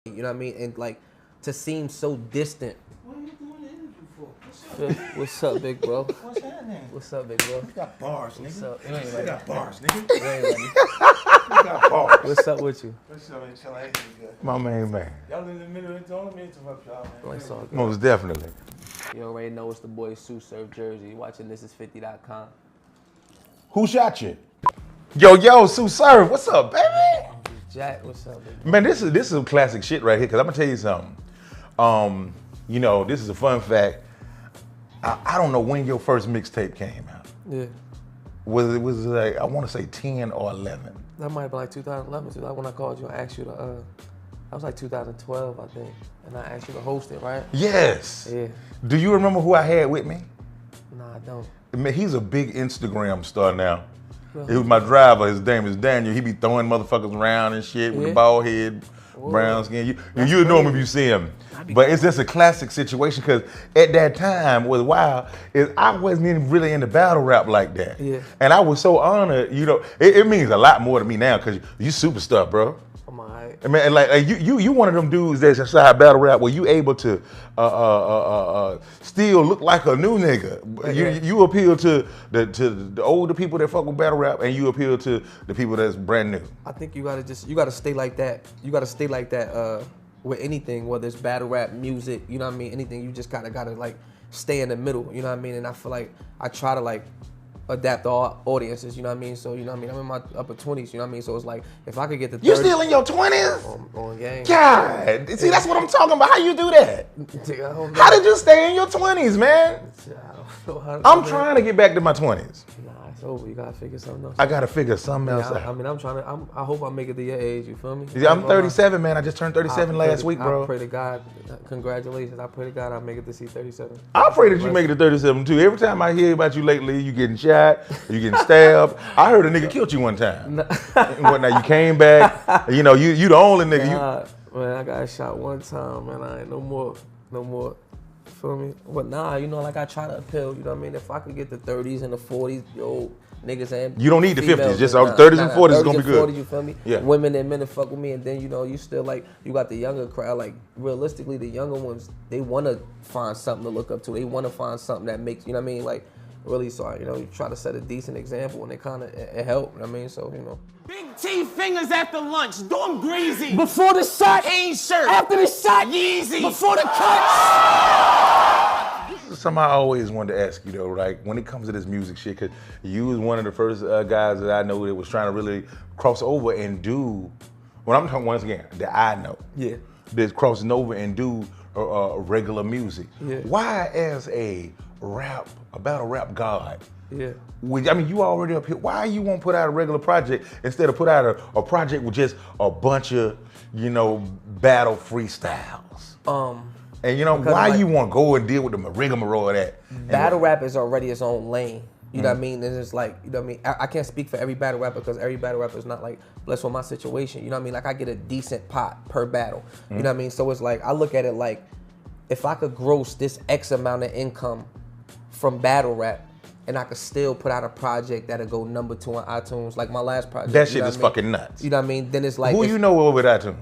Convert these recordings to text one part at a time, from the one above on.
You know what I mean? And like to seem so distant. What are you doing the interview for? What's up, big bro? What's happening? What's up, big bro? You got bars, nigga. What's up? You got bars, nigga. You ain't ready. You got bars. What's up with you? What's up, man? Chillin', everything good. My main man. Y'all in the middle of it, don't let me interrupt y'all, man. Like so good. Most definitely. You already know it's the boy Sue Surf Jersey. You watching thisis50.com. Who shot you? Yo, Sue Surf, what's up, baby? Jack, what's up, big bro? Man, this is some classic shit right here, because I'm going to tell you something. You know, this is a fun fact. I don't know when your first mixtape came out. Yeah. Was it like, I want to say 10 or 11? That might have been like 2011. So like when I called you, I asked you to, that was like 2012, I think. And I asked you to host it, right? Yes. Yeah. Do you remember who I had with me? Nah, I don't. Man, he's a big Instagram star now. Really? It was my driver. His name is Daniel. He be throwing motherfuckers around and shit with the bald head, brown skin. You know him if you see him. But it's just a classic situation because at that time, what was wild is I wasn't even really into battle rap like that. Yeah. And I was so honored. You know, it means a lot more to me now because you superstar, bro. I'm alright. I mean, like you one of them dudes that's inside battle rap where you able to still look like a new nigga. You appeal to the older people that fuck with battle rap, and you appeal to the people that's brand new. I think you gotta stay like that. You gotta stay like that with anything, whether it's battle rap, music, you know what I mean, anything. You just gotta like stay in the middle, you know what I mean. And I feel like I try to like adapt to all audiences, you know what I mean? So, you know what I mean? I'm in my upper 20s, you know what I mean? So it's like, if I could get the 30s. You still in your 20s? On game. God, see, that's what I'm talking about. How you do that? How did you stay in your 20s, man? I don't know I'm trying to get back to my 20s. Nah, it's over. You gotta figure something else. I gotta figure something else I out. mean, I hope I make it to your age, you feel me? Yeah, I'm 37, man. I just turned 37 last week, bro. I pray to God, congratulations. I pray to God I make it to see 37. I pray that you make it to 37 too. Every time I hear about you lately, you getting shot, you getting stabbed. I heard a nigga killed you one time. And whatnot, you came back. You know, you the only nigga. Man, I got shot one time, man. I ain't no more. You feel me? But nah, you know, like I try to appeal, you know what I mean? If I could get the 30s and the 40s, yo, niggas and You don't need the 50s, just nah, 30s and 40s is gonna be good. 40s, you feel me? Yeah. Women and men to fuck with me, and then, you know, you still like, you got the younger crowd, like realistically, the younger ones, they wanna find something to look up to. They wanna find something that makes, you know what I mean? Like, really, so, you know, you try to set a decent example, and it helped, you know what I mean? So, you know. Big T fingers after lunch, do them greasy. Before the shot, Ain't shirt. after the shot, Yeezy. before the cut. This is something I always wanted to ask you though, like when it comes to this music shit, because you was one of the first guys that I know that was trying to really cross over and do, when I'm talking once again, that I know. Yeah. That's crossing over and do regular music. Yeah. Why as a battle rap god? Yeah. I mean, you already up here. Why you won't put out a regular project instead of put out a project with just a bunch of, you know, battle freestyles? And you know, why like, you want to go and deal with the rigmarole of that? Battle rap is already its own lane. You know what I mean? And it's like, you know what I mean? I can't speak for every battle rapper because every battle rapper is not like blessed with my situation. You know what I mean? Like I get a decent pot per battle. You know what I mean? So it's like, I look at it like, if I could gross this X amount of income from battle rap, and I could still put out a project that'll go number 2 on iTunes, like my last project. That shit is fucking nuts. You know what I mean? Then it's like, who you know over iTunes?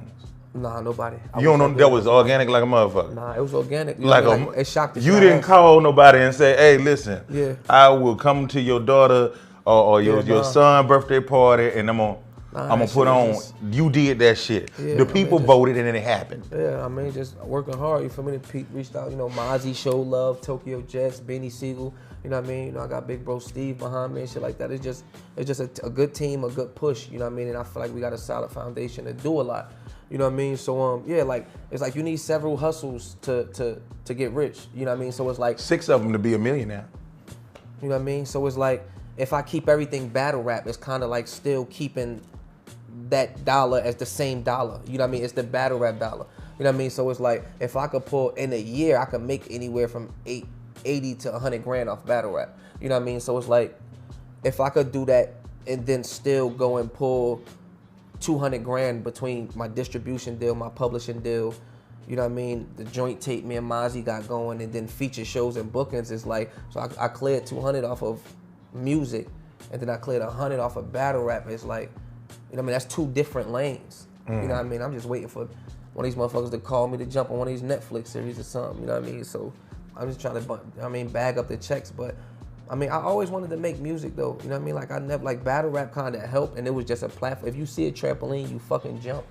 Nah, nobody. You don't know that was organic like a motherfucker? Nah, it was organic. You Like, know what I mean? Like, it shocked the shit you out didn't of call nobody and say, hey, listen, Yeah. I will come to your daughter or your son birthday party and I'm gonna that put shit on, just- you did that shit. Yeah, The people voted and then it happened. Yeah, I mean, just working hard. You feel me? Pete reached out, you know, Mozzie, Show Love, Tokyo Jets, Beanie Siegel. You know what I mean? You know, I got big bro Steve behind me and shit like that. It's just a good team, a good push. You know what I mean? And I feel like we got a solid foundation to do a lot. You know what I mean? So yeah, like it's like you need several hustles to get rich. You know what I mean? So it's like 6 of them to be a millionaire. You know what I mean? So it's like if I keep everything battle rap, it's kind of like still keeping that dollar as the same dollar. You know what I mean? It's the battle rap dollar. You know what I mean? So it's like if I could pull in a year, I could make anywhere from 80 to 100 grand off battle rap. You know what I mean? So it's like if I could do that and then still go and pull 200 grand between my distribution deal, my publishing deal, you know what I mean? The joint tape me and Mozzie got going, and then feature shows and bookings is like, so I cleared 200 off of music, and then I cleared 100 off of battle rap. It's like, you know what I mean? That's 2 different lanes. You know what I mean? I'm just waiting for one of these motherfuckers to call me to jump on one of these Netflix series or something. You know what I mean? So I'm just trying to, bag up the checks. But I mean, I always wanted to make music though. You know what I mean? Like I never, like battle rap kind of helped, and it was just a platform. If you see a trampoline, you fucking jump.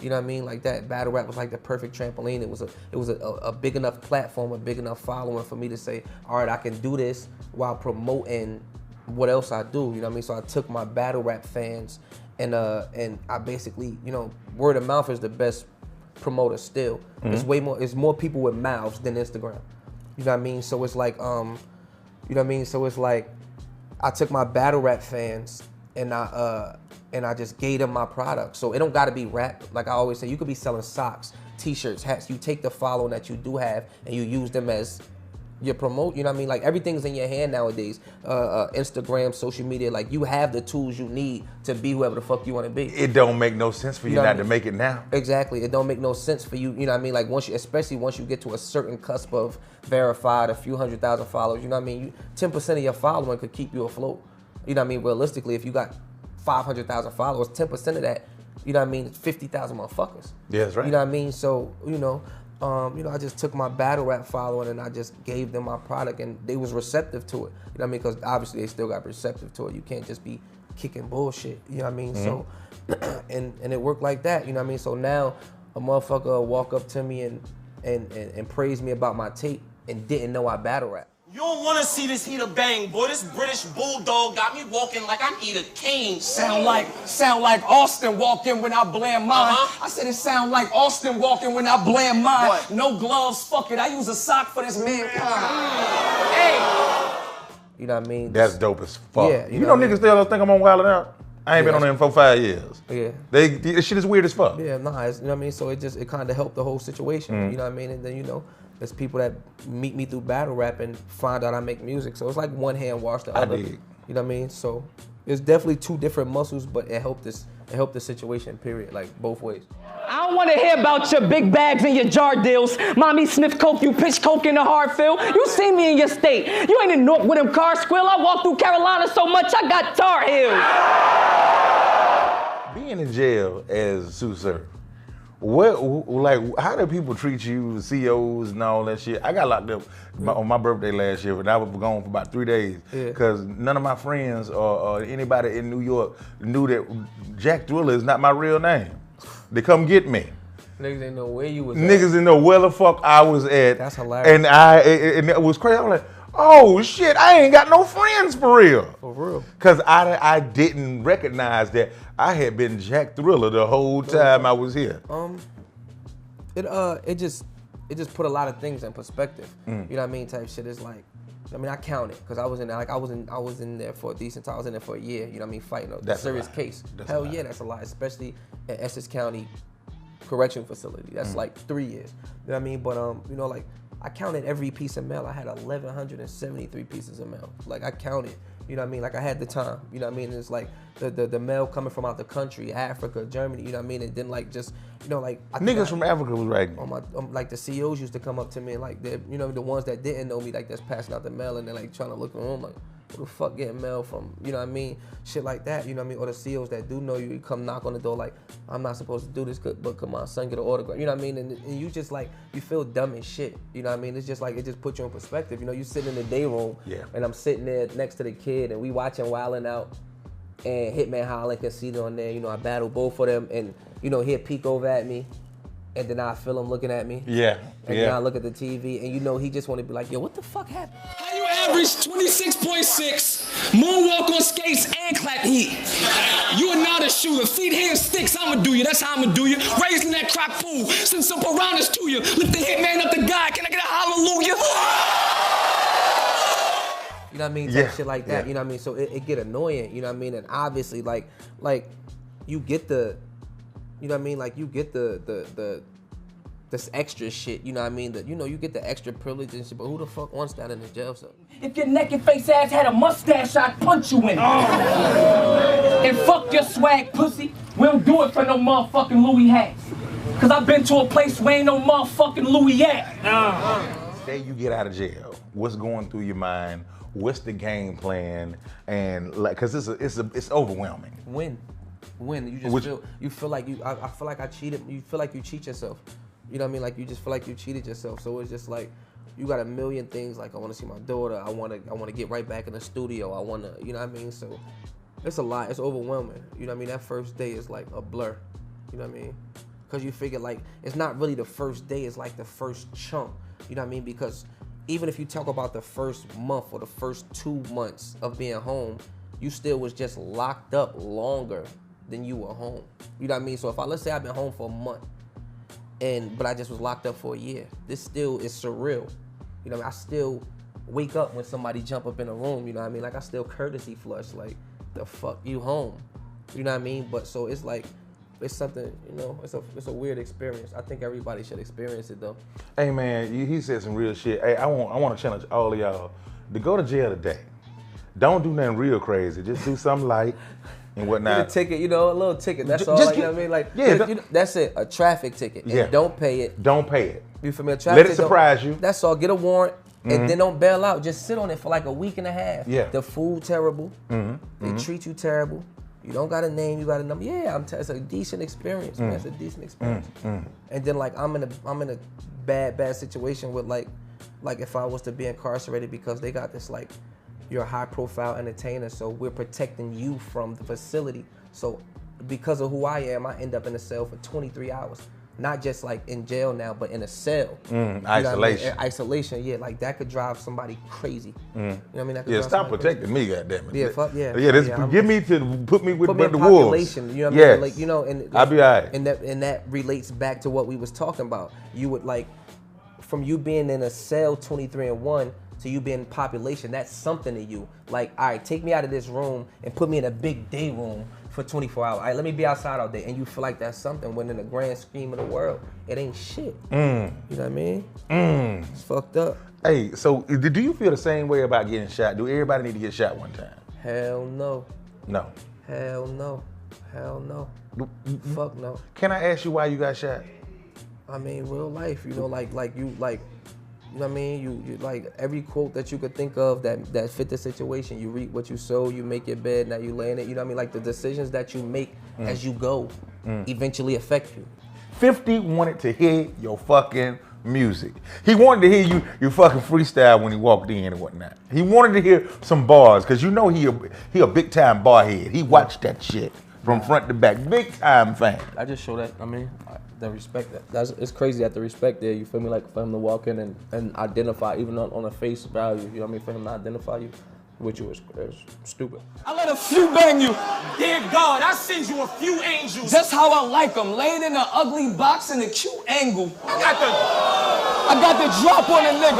You know what I mean? Like that battle rap was like the perfect trampoline. It was a big enough platform, a big enough following for me to say, all right, I can do this while promoting what else I do. You know what I mean? So I took my battle rap fans and I basically, you know, word of mouth is the best promoter still. It's more people with mouths than Instagram. You know what I mean? So it's like, you know what I mean? So it's like, I took my battle rap fans and I just gave them my product. So it don't gotta be rap. Like I always say, you could be selling socks, t-shirts, hats. You take the following that you do have and you use them as your promote, you know what I mean? Like everything's in your hand nowadays. Instagram, social media, like you have the tools you need to be whoever the fuck you wanna be. It don't make no sense for you not to make it now. Exactly, it don't make no sense for you, you know what I mean? Like especially once you get to a certain cusp of verified, a few 100,000 followers, you know what I mean? 10% of your following could keep you afloat. You know what I mean? Realistically, if you got 500,000 followers, 10% of that, you know what I mean, it's 50,000 motherfuckers. Yeah, that's right. You know what I mean? So, you know, I just took my battle rap following and I just gave them my product and they was receptive to it. You know what I mean? Because obviously they still got receptive to it. You can't just be kicking bullshit, you know what I mean? So, and it worked like that, you know what I mean? So now a motherfucker will walk up to me and praise me about my tape and didn't know I battle rap. You don't want to see this heater bang, boy. This British bulldog got me walking like I need a cane. Sound like Austin walking when I blame mine. I said it sound like Austin walking when I blame mine. What? No gloves, fuck it. I use a sock for this mankind. Hey. You know what I mean? That's dope as fuck. Yeah, you know niggas still think I'm on Wild 'N Out? I ain't been on there in 4-5 years. Yeah. This shit is weird as fuck. Yeah, nah, you know what I mean? So it kind of helped the whole situation, you know what I mean? And then, you know, there's people that meet me through battle rap and find out I make music. So it's like one hand wash the other. I dig. You know what I mean? So it's definitely two different muscles, but it helped the situation, period, like both ways. I don't want to hear about your big bags and your jar deals. Mommy sniff coke, you pitch coke in the Hartfield. You see me in your state. You ain't in North with them car squill. I walked through Carolina so much I got Tar Heels. Being in jail as Sue Surf, how do people treat you, COs and all that shit? I got locked up on my birthday last year, and I was gone for about 3 days because none of my friends or anybody in New York knew that Jack Thriller is not my real name. They come get me. Niggas didn't know where you was Niggas didn't know where the fuck I was at. That's hilarious. And it was crazy. I was like, oh shit, I ain't got no friends for real. For real. Cause I didn't recognize that I had been Jack Thriller the whole time I was here. It just put a lot of things in perspective. You know what I mean? Type shit. It's like, I mean, I counted because I was in there for a decent time. I was in there for a year. You know what I mean? Fighting a serious case. Hell yeah, that's a lot, especially at Essex County Correction Facility. That's like 3 years. You know what I mean? But you know, like I counted every piece of mail. I had 1,173 pieces of mail. Like I counted. You know what I mean? Like I had the time. You know what I mean? It's like the mail coming from out the country, Africa, Germany. You know what I mean? And then like just, you know, like Niggas from Africa was writing. Like the CEOs used to come up to me and like you know, the ones that didn't know me, like that's passing out the mail and they're like trying to look around like, who the fuck getting mail from? You know what I mean? Shit like that. You know what I mean? Or the CEOs that do know you, you come knock on the door like, I'm not supposed to do this, but come on, son, get an autograph. You know what I mean? And you just like, you feel dumb as shit. You know what I mean? It's just like, it just puts you in perspective. You know, you sitting in the day room and I'm sitting there next to the kid and we watching Wild 'N Out and Hitman Hollin can see it on there. You know, I battle both of them and, you know, he'll peek over at me and then I feel him looking at me. Yeah. And then I look at the TV and you know, he just want to be like, yo, what the fuck happened? How you average 26.6, moonwalk on skates and clap heat? You are not a shooter. Feet, hands, sticks, I'ma do you. That's how I'ma do you. Raised in that crock pool. Send some piranhas to you. Lift the hitman up the guy. Can I get a hallelujah? You know what I mean? Type shit like that. You know what I mean? So it get annoying. You know what I mean? And obviously, like you get the, you know what I mean? Like you get this extra shit. You know what I mean? That, you know, you get the extra privilege and shit. But who the fuck wants that in the jail cell? If your naked face ass had a mustache, I'd punch you in it. And fuck your swag, pussy. We don't do it for no motherfucking Louis hats. Cause I've been to a place where ain't no motherfucking Louis at. Say you get out of jail, what's going through your mind? What's the game plan? And like, cause it's overwhelming. Win. When you just feel like you. I feel like I cheated. You feel like you cheat yourself. You know what I mean? Like you just feel like you cheated yourself. So it's just like you got a million things. Like I want to see my daughter. I want to get right back in the studio. I want to. You know what I mean? So it's a lot. It's overwhelming. You know what I mean? That first day is like a blur. You know what I mean? Because you figure like it's not really the first day. It's like the first chunk. You know what I mean? Because even if you talk about the first month or the first 2 months of being home, you still was just locked up longer than you were home. You know what I mean? So if let's say I've been home for a month, but I just was locked up for a year, this still is surreal. You know what I mean? I still wake up when somebody jump up in a room, you know what I mean? Like I still courtesy flush, like the fuck you home. You know what I mean? But so it's like, it's something, you know, it's a weird experience. I think everybody should experience it though. Hey man, he said some real shit. Hey, I want to challenge all of y'all to go to jail today. Don't do nothing real crazy. Just do something light and whatnot. Get a ticket, you know, a little ticket. That's all. Just like, you know what I mean? Like, yeah, you know, that's it. A traffic ticket. And Yeah. don't pay it. Don't pay it. You feel me? A traffic Let it ticket, surprise you. That's all. Get a warrant and then don't bail out. Just sit on it for like a week and a half. Yeah. The food terrible. They treat you terrible. You don't got a name, you got a number. Yeah, it's a decent experience, man. It's a decent experience. And then like I'm in a bad situation with like if I was to be incarcerated because they got this like, you're a high profile entertainer, so we're protecting you from the facility. So because of who I am, I end up in a cell for 23 hours. Not just like in jail now, but in a cell. Isolation. Isolation, yeah. Like that could drive somebody crazy. You know what I mean? That could Yeah, drive stop somebody protecting crazy. me, goddammit. Yeah, fuck yeah. Yeah, this Yeah, give me to put me with Put me in the wolves. population, you know what I Yes. mean? Like, you know, and I'll be all right. And that relates back to what we was talking about. You would like, from you being in a cell 23-1 to you being in population, that's something to you. Like, all right, take me out of this room and put me in a big day room for 24 hours. All right, let me be outside all day. And you feel like that's something when in the grand scheme of the world, it ain't shit. You know what I mean? It's fucked up. Hey, so do you feel the same way about getting shot? Do everybody need to get shot one time? Hell no. No. Hell no. Hell no. Fuck no. Can I ask you why you got shot? I mean, real life, you know, like you know what I mean? You like every quote that you could think of that fit the situation. You reap what you sow, you make your bed, now you lay in it. You know what I mean? Like the decisions that you make as you go eventually affect you. 50 wanted to hear your fucking music. He wanted to hear you fucking freestyle when he walked in and whatnot. He wanted to hear some bars, cause you know he a big time bar head. He watched that shit from front to back. Big time fan. I just show that, I mean, the respect. It's crazy that the respect there, you feel me? Like for him to walk in and identify, even on a face value, you know what I mean? For him to identify you with you is stupid. I let a few bang you. Dear God, I send you a few angels. Just how I like them, laid in an ugly box in a cute angle. I I got the drop on a nigga.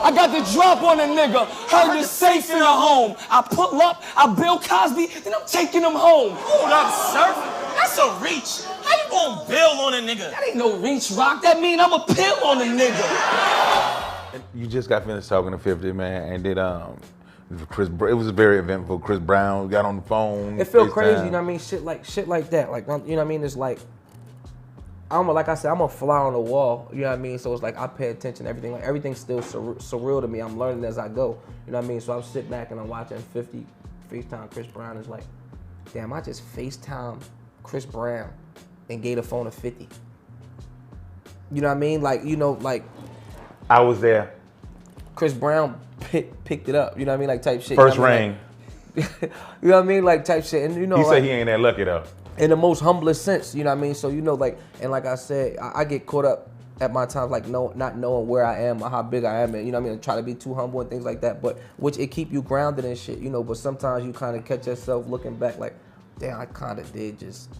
I got the drop on a nigga. Heard you're safe in a home. I pull up, I Bill Cosby, then I'm taking him home. Hold up, sir. That's a reach. How you gonna bail on a nigga? That ain't no reach, Rock. That mean I'm a pill on a nigga. You just got finished talking to 50, man, and did it was very eventful. Chris Brown got on the phone. It feel FaceTime. crazy, you know what I mean? Shit like that. Like, you know what I mean? It's like, like I said, I'm a fly on the wall, you know what I mean? So it's like I pay attention to everything. Like everything's still surreal to me. I'm learning as I go, you know what I mean? So I'm sitting back and I'm watching 50 FaceTime Chris Brown. It's like, damn, I just FaceTime Chris Brown and gave the phone to 50. You know what I mean? Like, you know, like I was there. Chris Brown picked it up, you know what I mean? Like type shit. First you know what I mean? ring. Like, you know what I mean? Like type shit. And you know, He like, said he ain't that lucky though. in the most humblest sense, you know what I mean? So, you know, like, and like I said, I get caught up at my times, like not knowing where I am or how big I am, and you know what I mean, and try to be too humble and things like that, but which it keep you grounded and shit, you know, but sometimes you kind of catch yourself looking back like, damn, I kind of did just,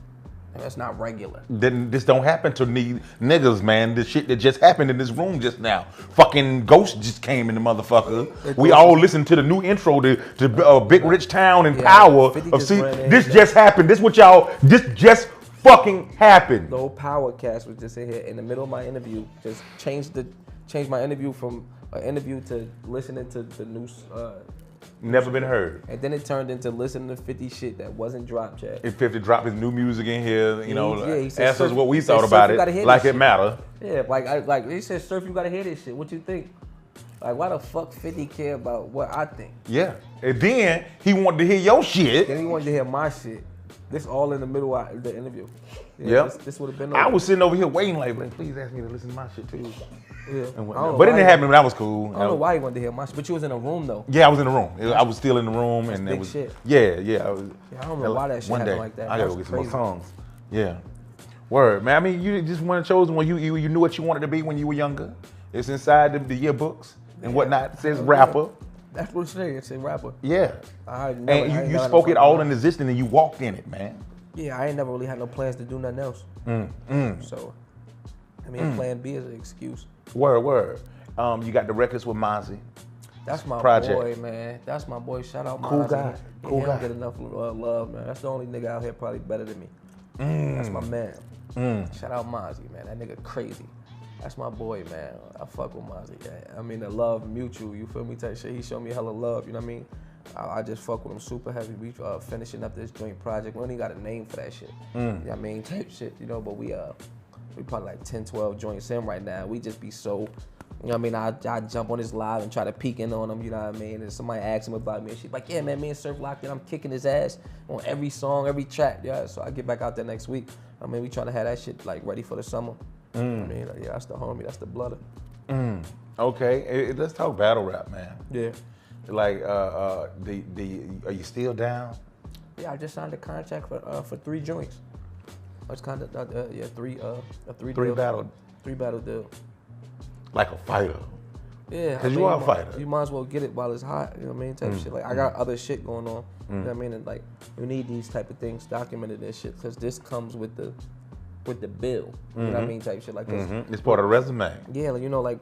and that's not regular. Then this don't happen to niggas, man. The shit that just happened in this room just now. Fucking Ghost just came in the motherfucker. We all listened to the new intro to Big Rich Town and Power. 50 Of just see, ran in. this just happened. This just fucking happened. The whole Power cast was just in here in the middle of my interview, just changed my interview from an interview to listening to the news. Never been heard. And then it turned into listening to 50 shit that wasn't dropped yet. If 50 dropped his new music in here, you know, he said, ask us "Surf, what we he said, thought Surf, about you it, gotta hear like this it shit." matter. Yeah, like he said, Surf, you gotta hear this shit. What you think? Like, why the fuck 50 care about what I think? Yeah. And then he wanted to hear your shit. Then he wanted to hear my shit. This all in the middle of the interview. Yep. This would have been. I was sitting over here waiting, like, please ask me to listen to my shit too. Yeah. And I don't know but it why didn't happen, but that was cool. I don't know why you wanted to hear my shit, but you was in a room though. Yeah, I was in the room. I was still in the room, That's and big it was. shit. Yeah. I was. Yeah, I don't know why that shit one happened day, like that. I gotta That's go get some more crazy. songs. Yeah. Word, man. I mean, you just weren't chosen when you knew what you wanted to be when you were younger. It's inside the yearbooks and whatnot. It says rapper. That's what it says. It says rapper. Yeah. I And ain't you never spoke had it no all fucking- in existence, and you walked in it, man. Yeah, I ain't never really had no plans to do nothing else. So, I mean, Plan B is an excuse. Word. You got the records with Mozzie. That's my Project. boy, man. That's my boy. Shout out, Cool Mozzie. guy. He Cool don't guy. get enough love, man. That's the only nigga out here probably better than me. That's my man. Shout out Mozzie, man. That nigga crazy. That's my boy, man. I fuck with Mozzie. Yeah. I mean, the love mutual. You feel me? Type shit. He showed me hella love. You know what I mean? I just fuck with him super heavy. We finishing up this joint project. We only got a name for that shit. You know what I mean? Type shit. You know, but we probably like 10, 12 joints in right now. We just be so. You know what I mean? I jump on his live and try to peek in on him, you know what I mean? And somebody asks him about me and she's like, yeah, man, me and Surf locked in. I'm kicking his ass on every song, every track. Yeah, so I get back out there next week. I mean, we trying to have that shit like ready for the summer. I mean, like, yeah, that's the homie. That's the blooder. Okay, let's talk battle rap, man. Yeah. Like, are you still down? Yeah, I just signed a contract for 3 joints. It's kind of, three deals. battle. 3 battle deal. Like a fighter. Yeah, Because you are a fighter. You might as well get it while it's hot. You know what I mean? Type shit. Like I got other shit going on. You know what I mean? And like we need these type of things documented and shit because this comes with the bill. You know what I mean? Type shit. Like It's part of the resume. yeah, like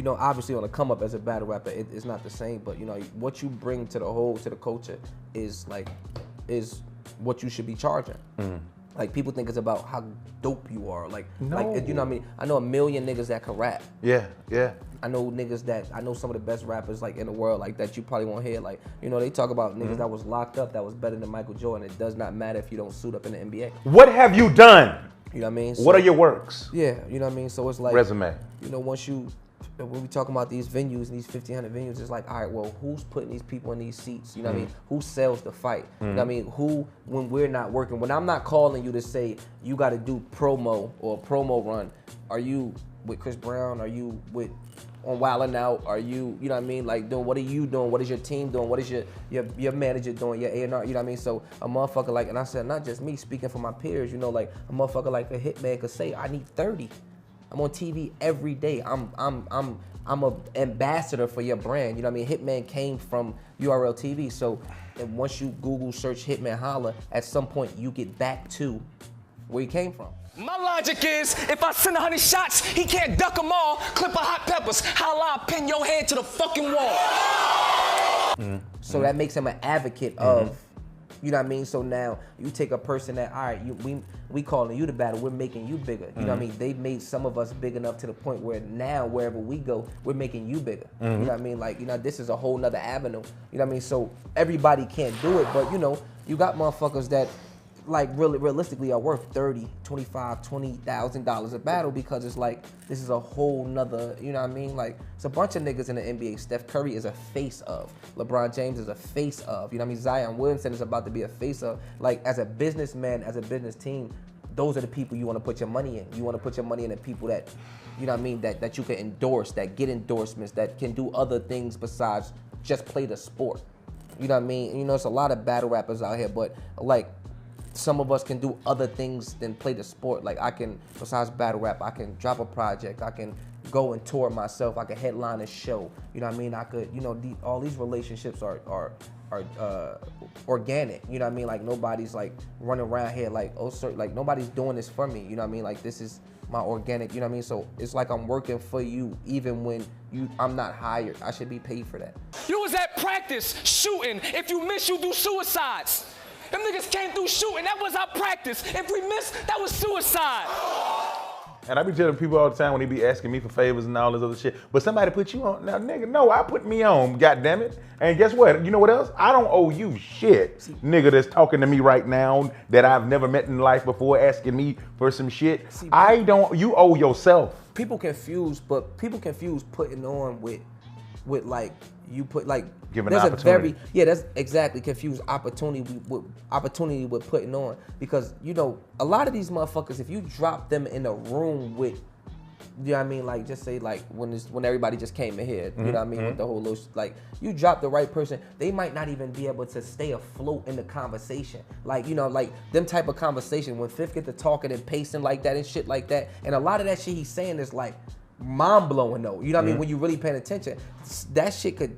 obviously on the come up as a battle rapper, it's not the same. But you know what you bring to the culture is what you should be charging. Like people think it's about how dope you are. Like you know what I mean? I know a million niggas that can rap. Yeah. I know some of the best rappers like in the world like that you probably won't hear. Like, you know, they talk about niggas that was locked up that was better than Michael Jordan. It does not matter if you don't suit up in the NBA. What have you done? You know what I mean? What are your works? Yeah, you know what I mean? So it's like Resume. You know, when we talk about these venues and these 1,500 venues, it's like, all right, well, who's putting these people in these seats? You know what I mean? Who sells the fight? You know what I mean? Who, when we're not working, when I'm not calling you to say you got to do promo or a promo run, are you with Chris Brown? Are you with on Wildin' Out? Are you know what I mean? Like, what are you doing? What is your team doing? What is your manager doing? Your A&R, you know what I mean? So a motherfucker like, and I said, not just me speaking for my peers, you know, like a motherfucker like a Hitman could say, I need 30. I'm on TV every day. I'm a ambassador for your brand. You know what I mean? Hitman came from URL TV. So and once you Google search Hitman Holla, at some point you get back to where you came from. My logic is, if I send 100 shots, he can't duck them all. Clip of hot peppers. Holla, I'll pin your head to the fucking wall. So that makes him an advocate of, you know what I mean? So now you take a person that, all right, we calling you the battle, we're making you bigger. You know what I mean? They've made some of us big enough to the point where now wherever we go, we're making you bigger. You know what I mean? Like, you know, this is a whole nother avenue. You know what I mean? So everybody can't do it, but you know, you got motherfuckers that like really realistically are worth $30,000, $25,000, $20,000 a battle because it's like this is a whole nother, you know what I mean? Like it's a bunch of niggas in the NBA. Steph Curry is a face of. LeBron James is a face of. You know what I mean? Zion Williamson is about to be a face of. Like as a businessman, as a business team, those are the people you want to put your money in. You want to put your money in the people that, you know what I mean, that you can endorse, that get endorsements, that can do other things besides just play the sport. You know what I mean? You know, it's a lot of battle rappers out here, but like some of us can do other things than play the sport. Like I can, besides battle rap, I can drop a project. I can go and tour myself. I can headline a show. You know what I mean? I could, you know, all these relationships are organic. You know what I mean? Like nobody's like running around here like, oh, sir, like nobody's doing this for me. You know what I mean? Like this is my organic, you know what I mean? So it's like I'm working for you even when I'm not hired. I should be paid for that. You was at practice shooting. If you miss, you do suicides. Them niggas came through shooting. That was our practice. If we missed, that was suicide. And I be telling people all the time when they be asking me for favors and all this other shit. But somebody put you on. Now, nigga, no, I put me on, goddammit. And guess what? You know what else? I don't owe you shit. Nigga that's talking to me right now that I've never met in life before asking me for some shit. You owe yourself. People confuse putting on with with like you put like Giving there's a opportunity. that's exactly confused opportunity with putting on, because you know a lot of these motherfuckers, if you drop them in a room with, you know what I mean, like just say like when everybody just came in here, you know what I mean, with the whole little like you drop the right person, they might not even be able to stay afloat in the conversation. Like, you know, like them type of conversation when Fifth get to talking and pacing like that and shit like that, and a lot of that shit he's saying is like mind blowing though. You know what I mean? When you really paying attention, that shit could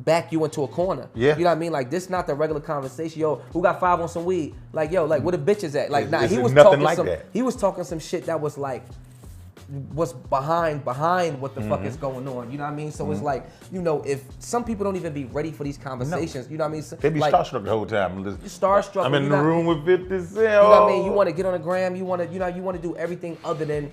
back you into a corner. Yeah. You know what I mean? Like this not the regular conversation. Yo, who got 5 on some weed? Like, yo, like where the bitches at? Like, nah, It's he was nothing talking like some that. he was talking some shit that was like what's behind what the fuck is going on. You know what I mean? So it's like, you know, if some people don't even be ready for these conversations, you know what I mean? So, They be like, starstruck the whole time. starstruck. I'm in you the know- room with 50 Cent. You know what I mean? You want to get on the gram. You want to do everything other than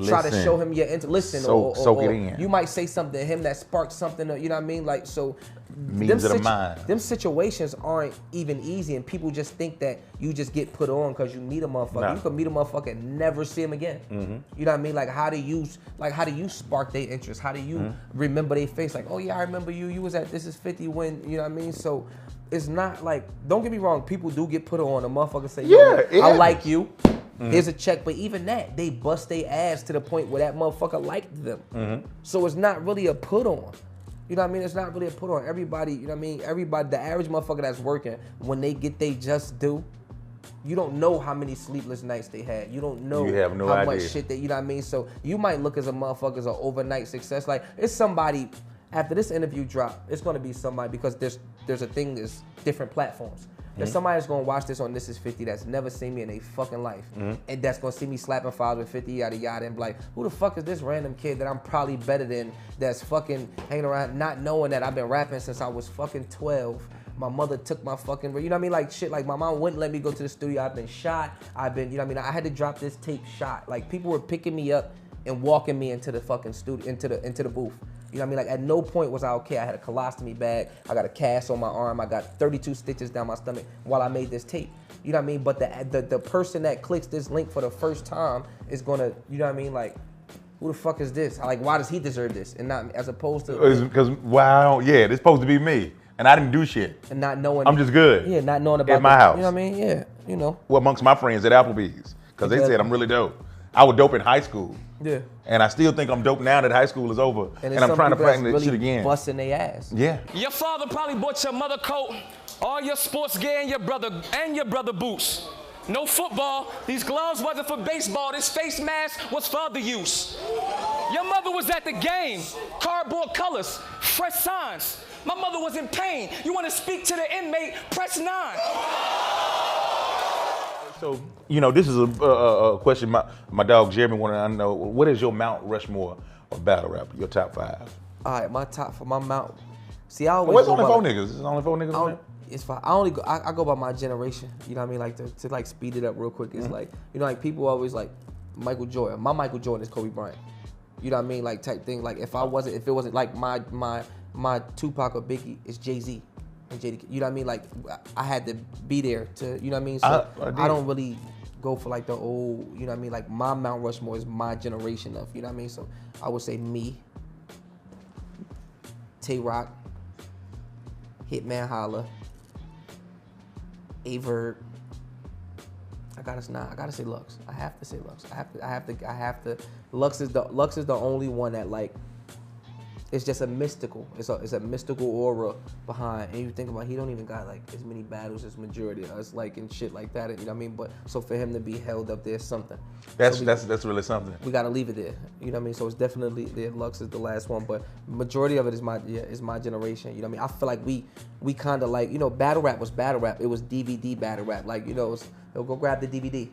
try to Listen. show him your listen. Soak it in. You might say something to him that sparks something. You know what I mean? Like so. Means of the mind. Them situations aren't even easy, and people just think that you just get put on because you meet a motherfucker. Nah. You can meet a motherfucker and never see him again. You know what I mean? Like how do you spark their interest? How do you remember their face? Like, oh yeah, I remember you. You was at This Is 50 when, you know what I mean? So it's not like, don't get me wrong, people do get put on. A motherfucker say, Yeah, yo, it I happens. like you. Here's a check, but even that, they bust their ass to the point where that motherfucker liked them. So it's not really a put on. You know what I mean? It's not really a put on. Everybody, you know what I mean? Everybody, the average motherfucker that's working, when they get they just due, you don't know how many sleepless nights they had. You don't know You have no how much idea. shit that, you know what I mean? So you might look as a motherfucker as an overnight success. Like, it's somebody, after this interview drop, it's gonna be somebody, because there's a thing, there's different platforms. There's somebody that's gonna watch this on This Is 50 that's never seen me in their fucking life. And that's gonna see me slapping files with 50, yada yada, and be like, who the fuck is this random kid that I'm probably better than, that's fucking hanging around, not knowing that I've been rapping since I was fucking 12. My mother took my fucking, you know what I mean? Like shit, like my mom wouldn't let me go to the studio. I've been shot. I've been, you know what I mean? I had to drop this tape shot. Like people were picking me up and walking me into the fucking studio, into the booth. You know what I mean? Like at no point was I okay. I had a colostomy bag. I got a cast on my arm. I got 32 stitches down my stomach while I made this tape. You know what I mean? But the person that clicks this link for the first time is gonna, you know what I mean? Like, who the fuck is this? Like, why does he deserve this? And not, as opposed to, Because wow, yeah, this supposed to be me, and I didn't do shit. and not knowing. I'm just good. Yeah, not knowing about At my house. You know what I mean? Yeah, you know. Well, amongst my friends at Applebee's, because they said Exactly. I'm really dope. I was dope in high school. Yeah. And I still think I'm dope now that high school is over. And there's I'm some trying to people that's practice really shit again. busting their ass. Yeah. Your father probably bought your mother coat, all your sports gear, and your brother boots. No football. These gloves wasn't for baseball. This face mask was for other use. Your mother was at the game. Cardboard colors, fresh signs. My mother was in pain. You want to speak to the inmate? Press 9. So, you know, this is a question my dog Jeremy wanted to know. What is your Mount Rushmore of battle rap? Your top 5? All right, my top for my mount. See, I always Well, it's go only by 4 like- niggas. It's only 4 niggas I on don't, it's fine. I go by my generation. You know what I mean? Like to like speed it up real quick. It's like, you know, like people always like Michael Jordan. My Michael Jordan is Kobe Bryant. You know what I mean? Like type thing. Like if it wasn't like my Tupac or Biggie, it's Jay-Z and JD. You know what I mean? Like I had to be there to, you know what I mean? So I did. I don't really go for like the old, you know what I mean? Like my Mount Rushmore is my generation of, you know what I mean? So I would say me, Tay-Rock, Hitman Holla, Averb. I gotta say Lux. I have to say Lux. I have to. Lux is the only one that like. It's just a mystical. It's a mystical aura behind. And you think about, he don't even got like as many battles as majority of us, like and shit like that. You know what I mean? But so for him to be held up there is something. That's So that's really something. we gotta leave it there. You know what I mean? So it's definitely there. Lux is the last one, but majority of it is my generation. You know what I mean? I feel like we kind of like, you know, battle rap was battle rap. It was DVD battle rap. Like, you know, it was, go grab the DVD.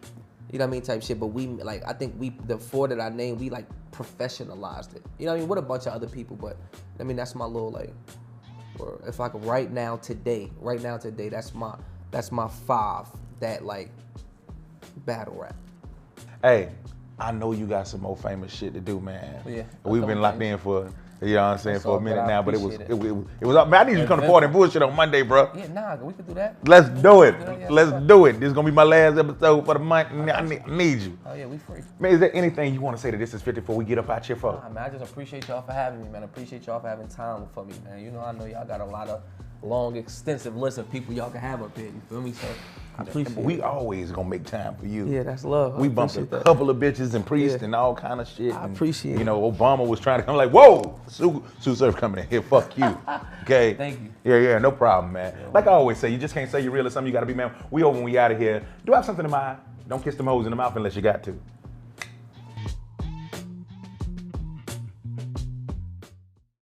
You know what I mean? Type shit. But we like, I think the 4 that I named, we like professionalized it. You know what I mean? With a bunch of other people, but I mean that's my little like. Or if I could right now today, that's my 5 that like battle rap. Hey, I know you got some more famous shit to do, man. Yeah, We've been locked in for, you know what I'm saying, That's for a all minute good. I now, but it was appreciate up. Man, I need you to come to party and bullshit on Monday, bro. Yeah, nah, we could do that. Let's do it. Yeah, Let's do it. This is gonna be my last episode for the month. And I need you. Oh yeah, we free. Man, is there anything you want to say to This Is 50 before we get up out here for? Nah, man, I just appreciate y'all for having me, man. I appreciate y'all for having time for me, man. You know, I know y'all got a lot of long, extensive list of people y'all can have up here. You feel me? So I appreciate We it. always gonna make time for you. Yeah, that's love. We bumped a appreciate that. couple of bitches and priests Yeah. and all kind of shit. I and, appreciate You it. know, Obama was trying to come like, whoa, Sue Surf coming in here. Fuck you. Okay. Thank you. Yeah, no problem, man. Like I always say, you just can't say you're real or something. You gotta be, man. We over when we out of here. Do have something in mind. Don't kiss them hoes in the mouth unless you got to.